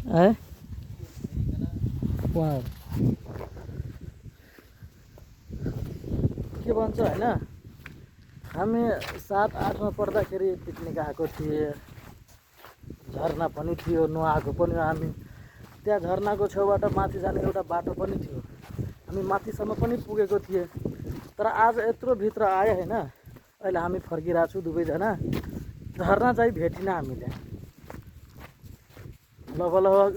है वाह के भन्छ होइन हामी 7-8 मा पढ्दाखेरि पिकनिक आएको थिए झरना पनि थियो नुहाएको पनि हामी त्यहाँ झरनाको छेउबाट माथि जाने एउटा बाटो पनि थियो हामी माथिसम्म पनि पुगेको थिए तर आज यत्रो भित्र आयो होइन अहिले हामी फर्किरहेको छु दुवैजना झरना चाहिँ भेटिन हामीले लगभग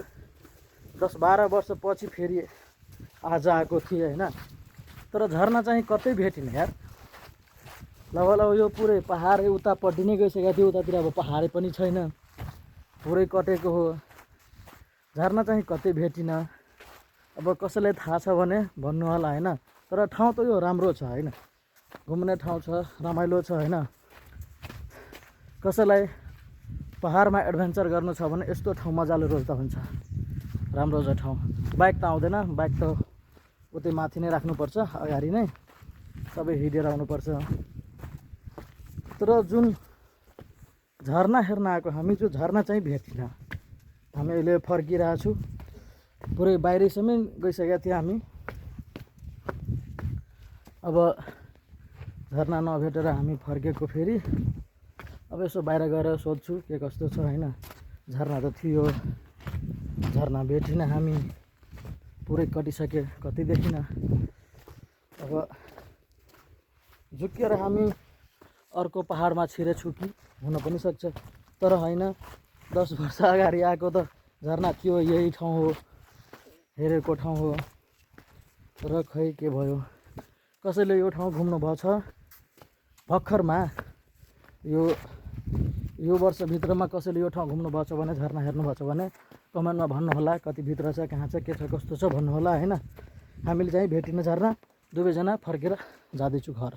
10-12 वर्षपछि फेरि आज आएको थिएँ होइन तर झरना चाहिँ कतै भेटिन यार लगभग यो पुरै पहाडै उतापट्टि नै गइसकेको थियो उतातिर अब पहाडै पनि छैन पुरै कटेको हो झरना चाहिँ कतै भेटिन अब कसैलाई थाहा छ भने भन्नु होला होइन तर ठाउँ त यो राम्रो छ होइन घुम्ने ठाउँ छ रमाइलो छ होइन कसैलाई पहाडमा एडभेन्चर गर्नु छ भने यस्तो ठाउँ मजाले रोज्दा हुन्छ राम्रो छ ठाउँ बाइक त आउँदैन बाइक त उतै माथि नै राख्नुपर्छ अगाडि नै सबै हिँडेर आउनुपर्छ तर जुन झरना हेर्न आएको हामी त्यो झरना चाहिँ भेटिन हामी अहिले फर्किरहेको छु पुरै बाहिरसम्म गइसकेका थियौँ हामी अब झरना नभेटेर हामी फर्केको फेरि अब यसो बाहिर गएर सोध्छु के कस्तो छ होइन झरना त थियो झरना भेटिन हामी पुरै कटिसके कतै देखिन अब झुक्किएर हामी अर्को पहाडमा छिरेछु कि हुन पनि सक्छ तर होइन 10 वर्ष अगाडि आएको त झरना थियो यही ठाउँ हो हेरेको ठाउँ हो र खै के भयो कसैले यो ठाउँ घुम्नु भएको छ भर्खरमा यो वर्षभित्रमा कसैले यो ठाउँ घुम्नु भएको छ भने झरना हेर्नु भएको छ भने कमेन्टमा भन्नुहोला कति भित्र छ कहाँ छ के छ कस्तो छ भन्नुहोला होइन हामीले चाहिँ भेटिन झरना दुवैजना फर्केर जाँदैछु घर।